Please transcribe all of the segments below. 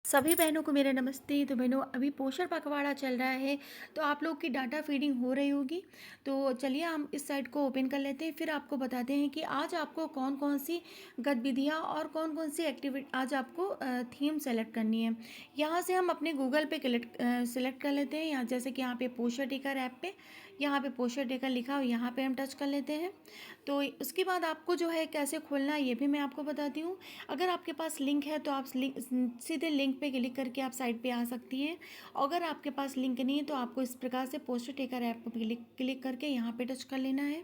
सभी बहनों को मेरा नमस्ते। तो बहनों, अभी पोषण पखवाड़ा चल रहा है, तो आप लोग की डाटा फीडिंग हो रही होगी। तो चलिए हम इस साइट को ओपन कर लेते हैं, फिर आपको बताते हैं कि आज आपको कौन कौन सी गतिविधियाँ और कौन कौन सी एक्टिविटी आज आपको थीम सेलेक्ट करनी है। यहाँ से हम अपने गूगल पे सेलेक्ट कर लेते हैं। यहाँ जैसे कि यहाँ पे पोषण टेकर ऐप पे, यहाँ पे पोषण टेकर लिखा हो, यहाँ पे हम टच कर लेते हैं। तो उसके बाद आपको जो है कैसे खोलना है ये भी मैं आपको बताती हूँ। अगर आपके पास लिंक है तो आप सीधे लिंक पे क्लिक करके आप साइट पे आ सकती हैं। अगर आपके पास लिंक नहीं है तो आपको इस प्रकार से पोस्टर टेकर ऐप को क्लिक करके यहाँ पे टच कर लेना है।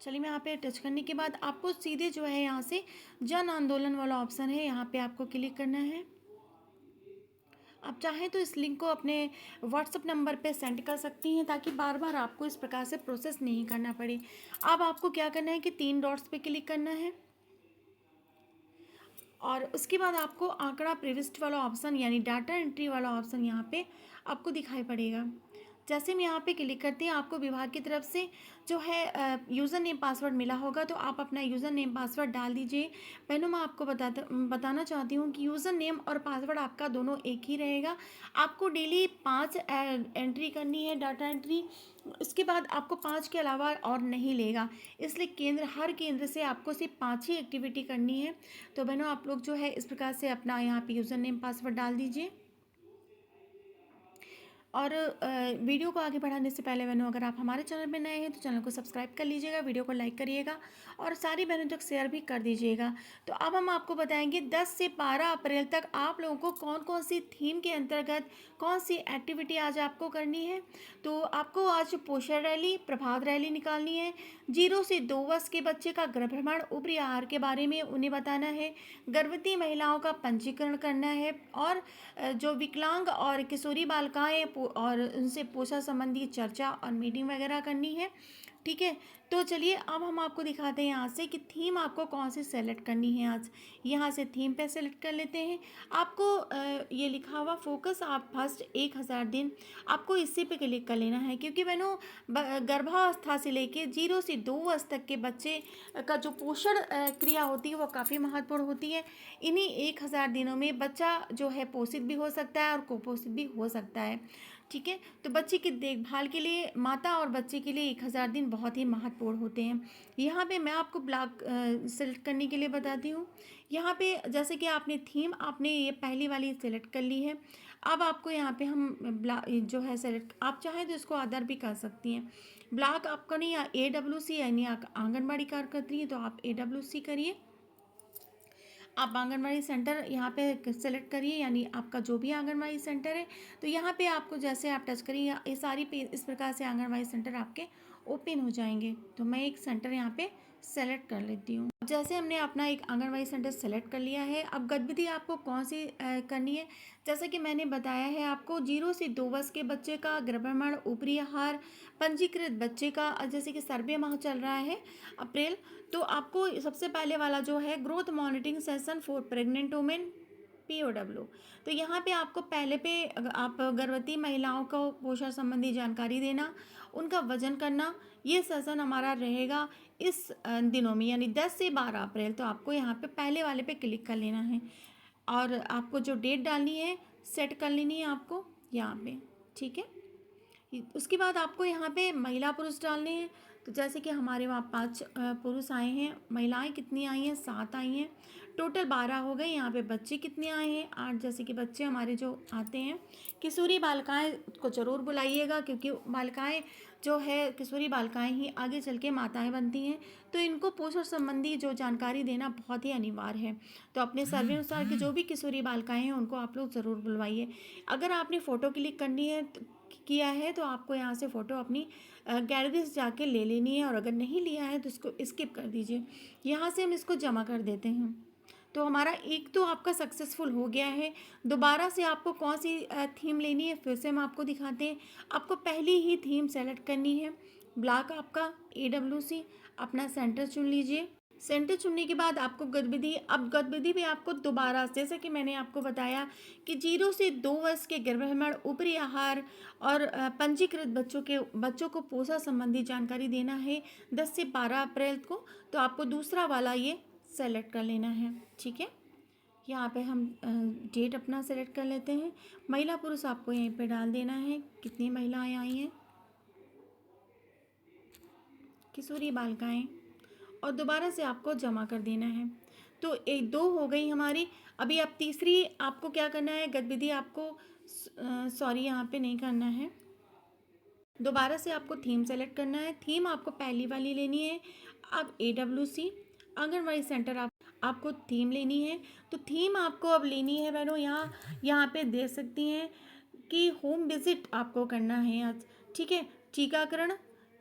चलिए, मैं यहाँ पे टच करने के बाद आपको सीधे जो है यहाँ से जन आंदोलन वाला ऑप्शन है, यहाँ पे आपको क्लिक करना है। आप चाहें तो इस लिंक को अपने व्हाट्सएप नंबर पे सेंड कर सकती हैं, ताकि बार बार आपको इस प्रकार से प्रोसेस नहीं करना पड़े। अब आपको क्या करना है कि 3 डॉट्स पे क्लिक करना है और उसके बाद आपको आंकड़ा प्रविष्ट वाला ऑप्शन यानी डाटा एंट्री वाला ऑप्शन यहाँ पे आपको दिखाई पड़ेगा। जैसे हम यहाँ पे क्लिक करते हैं, आपको विभाग की तरफ से जो है यूज़र नेम पासवर्ड मिला होगा, तो आप अपना यूज़र नेम पासवर्ड डाल दीजिए। बहनों, मैं आपको बताना चाहती हूँ कि यूज़र नेम और पासवर्ड आपका दोनों एक ही रहेगा। आपको डेली 5 एंट्री करनी है, डाटा एंट्री। इसके बाद आपको 5 के अलावा और नहीं लेगा, इसलिए हर केंद्र से आपको सिर्फ 5 ही एक्टिविटी करनी है। तो बहनों, आप लोग जो है इस प्रकार से अपना यहाँ पे यूज़र नेम पासवर्ड डाल दीजिए। और वीडियो को आगे बढ़ाने से पहले बहनों, अगर आप हमारे चैनल में नए हैं तो चैनल को सब्सक्राइब कर लीजिएगा, वीडियो को लाइक करिएगा और सारी बहनों तक शेयर भी कर दीजिएगा। तो अब हम आपको बताएंगे 10 से 12 अप्रैल तक आप लोगों को कौन कौन सी थीम के अंतर्गत कौन सी एक्टिविटी आज आपको करनी है। तो आपको आज पोषण रैली, प्रभात रैली निकालनी है। 0 से 2 वर्ष के बच्चे का गृह भ्रमण, ऊपरी आहार के बारे में उन्हें बताना है। गर्भवती महिलाओं का पंजीकरण करना है और जो विकलांग और किशोरी बालिकाएं और उनसे पोषण संबंधी चर्चा और मीटिंग वगैरह करनी है। ठीक है, तो चलिए अब हम आपको दिखाते हैं यहाँ से कि थीम आपको कौन सी सेलेक्ट करनी है। आज यहाँ से थीम पे सेलेक्ट कर लेते हैं। आपको ये लिखा हुआ फोकस आप फर्स्ट 1000 दिन, आपको इसी पे क्लिक कर लेना है, क्योंकि बहनों गर्भावस्था से लेके 0 से 2 वर्ष तक के बच्चे का जो पोषण क्रिया होती है वो काफ़ी महत्वपूर्ण होती है। इन्हीं 1000 दिनों में बच्चा जो है पोषित भी हो सकता है और कुपोषित भी हो सकता है। ठीक है, तो बच्चे की देखभाल के लिए माता और बच्चे के लिए 1000 दिन बहुत ही महत्वपूर्ण होते हैं। यहाँ पे मैं आपको ब्लॉक सेलेक्ट करने के लिए बताती हूँ। यहाँ पे जैसे कि आपने थीम आपने ये पहली वाली सेलेक्ट कर ली है। अब आपको यहाँ पे हम ब्लॉक जो है सेलेक्ट, आप चाहें तो इसको अदर भी कर सकती हैं। ब्लॉक आपका नहीं, AWC यानी आंगनबाड़ी कार्यकर्त्री है, तो आप AWC करिए। आप आंगनबाड़ी सेंटर यहाँ पे सेलेक्ट करिए, यानी आपका जो भी आंगनबाड़ी सेंटर है। तो यहाँ पे आपको जैसे आप टच करिए, ये सारी पेज इस प्रकार से आंगनबाड़ी सेंटर आपके ओपन हो जाएंगे। तो मैं एक सेंटर यहाँ पे सेलेक्ट कर लेती हूँ। जैसे हमने अपना एक आंगनबाड़ी सेंटर सेलेक्ट कर लिया है, अब गतिविधि आपको कौन सी करनी है। जैसे कि मैंने बताया है आपको 0 से 2 वर्ष के बच्चे का गृह भ्रमण, ऊपरी आहार, पंजीकृत बच्चे का, जैसे कि सर्वे माह चल रहा है अप्रैल, तो आपको सबसे पहले वाला जो है growth monitoring session for pregnant women, POW। तो यहाँ पे आपको पहले पे आप गर्भवती महिलाओं को पोषण संबंधी जानकारी देना, उनका वजन करना, ये सेशन हमारा रहेगा इस दिनों में, यानी 10 से 12 अप्रैल। तो आपको यहाँ पे पहले वाले पे क्लिक कर लेना है और आपको जो डेट डालनी है सेट कर लेनी है आपको यहाँ पे। ठीक है, उसके बाद आपको यहाँ पे महिला पुरुष डालने हैं। तो जैसे कि हमारे वहाँ 5 पुरुष आए हैं, महिलाएं कितनी आई हैं, 7 आई हैं, टोटल 12 हो गए। यहाँ पे बच्चे कितने आए हैं, 8। जैसे कि बच्चे हमारे जो आते हैं, किशोरी बालिकाएं को ज़रूर बुलाइएगा, क्योंकि बालिकाएं जो है किशोरी बालिकाएं ही आगे चल के माताएँ बनती हैं, तो इनको पोषण संबंधी जो जानकारी देना बहुत ही अनिवार्य है। तो अपने सर्वे अनुसार की जो भी किशोरी बालिकाएं हैं उनको आप लोग ज़रूर बुलवाइए। अगर आपने फ़ोटो क्लिक करनी है किया है तो आपको यहाँ से फ़ोटो अपनी गैलरी से जाके ले लेनी है, और अगर नहीं लिया है तो इसको स्किप कर दीजिए। यहाँ से हम इसको जमा कर देते हैं। तो हमारा एक तो आपका सक्सेसफुल हो गया है। दोबारा से आपको कौन सी थीम लेनी है फिर से हम आपको दिखाते हैं। आपको पहली ही थीम सेलेक्ट करनी है, ब्लॉक आपका AWC, अपना सेंटर चुन लीजिए। सेंटर चुनने के बाद आपको गतिविधि, अब गतिविधि भी आपको दोबारा, जैसे कि मैंने आपको बताया कि 0 से 2 वर्ष के गृह भ्रमण, ऊपरी आहार और पंजीकृत बच्चों को पोषण संबंधी जानकारी देना है 10 से 12 अप्रैल को। तो आपको दूसरा वाला ये सेलेक्ट कर लेना है। ठीक है, यहाँ पे हम डेट अपना सेलेक्ट कर लेते हैं। महिला पुरुष आपको यहीं पे डाल देना है, कितनी महिलाएं आई हैं, किशोरी बालिकाएं, और दोबारा से आपको जमा कर देना है। तो एक दो हो गई हमारी। अभी अब तीसरी आपको क्या करना है गतिविधि, आपको सॉरी यहाँ पे नहीं करना है, दोबारा से आपको थीम सेलेक्ट करना है। थीम आपको पहली वाली लेनी है। अब AWC आंगनबाड़ी सेंटर आपको थीम लेनी है। तो थीम आपको अब लेनी है बहनों, यहाँ पे दे सकती हैं कि होम विजिट आपको करना है आज, ठीक है। टीकाकरण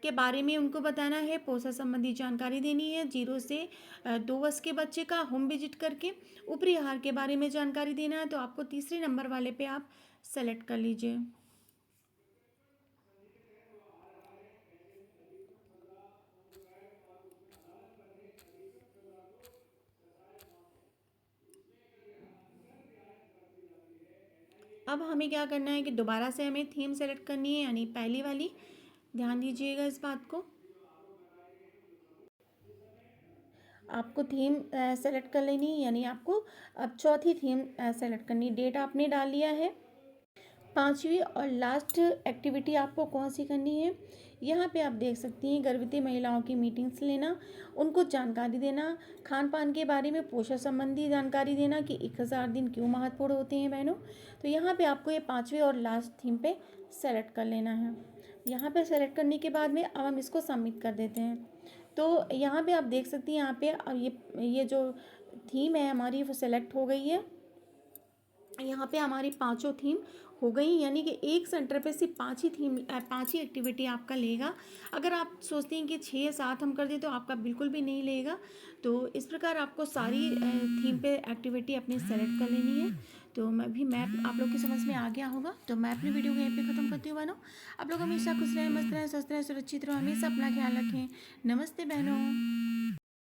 के बारे में उनको बताना है, पोषण संबंधी जानकारी देनी है, 0 से 2 वर्ष के बच्चे का होम विजिट करके ऊपरी आहार के बारे में जानकारी देना है। तो आपको तीसरे नंबर वाले पे आप सेलेक्ट कर लीजिए। अब हमें क्या करना है कि दोबारा से हमें थीम सेलेक्ट करनी है, यानी पहली वाली, ध्यान दीजिएगा इस बात को। आपको थीम सेलेक्ट कर लेनी है, यानी आपको अब चौथी थीम सेलेक्ट करनी। डेट आपने डाल लिया है। पांचवी और लास्ट एक्टिविटी आपको कौन सी करनी है, यहाँ पे आप देख सकती हैं, गर्भवती महिलाओं की मीटिंग्स लेना, उनको जानकारी देना, खान पान के बारे में पोषण संबंधी जानकारी देना कि 1000 दिन क्यों महत्वपूर्ण होते हैं बहनों। तो यहाँ पे आपको ये पांचवी और लास्ट थीम पे सेलेक्ट कर लेना है। यहाँ पे सेलेक्ट करने के बाद में अब हम इसको सबमिट कर देते हैं। तो यहाँ पे आप देख सकती हैं, यहाँ पे अब ये जो थीम है हमारी वो सेलेक्ट हो गई है। यहाँ पे हमारी पांचों थीम हो गई, यानी कि एक सेंटर पे सिर्फ 5 ही थीम 5 ही एक्टिविटी आपका लेगा। अगर आप सोचते हैं कि 6-7 हम कर दें तो आपका बिल्कुल भी नहीं लेगा। तो इस प्रकार आपको सारी थीम पे एक्टिविटी अपनी सेलेक्ट कर लेनी है। तो मैं भी मैप आप लोग की समझ में आ गया होगा। तो मैं अपनी वीडियो को यहीं पे ख़त्म करती हूँ बहनों। आप लोग हमेशा खुश रहें, मस्त रहें, स्वस्थ रहें, सुरक्षित रहें, हमेशा अपना ख्याल रखें। नमस्ते बहनों।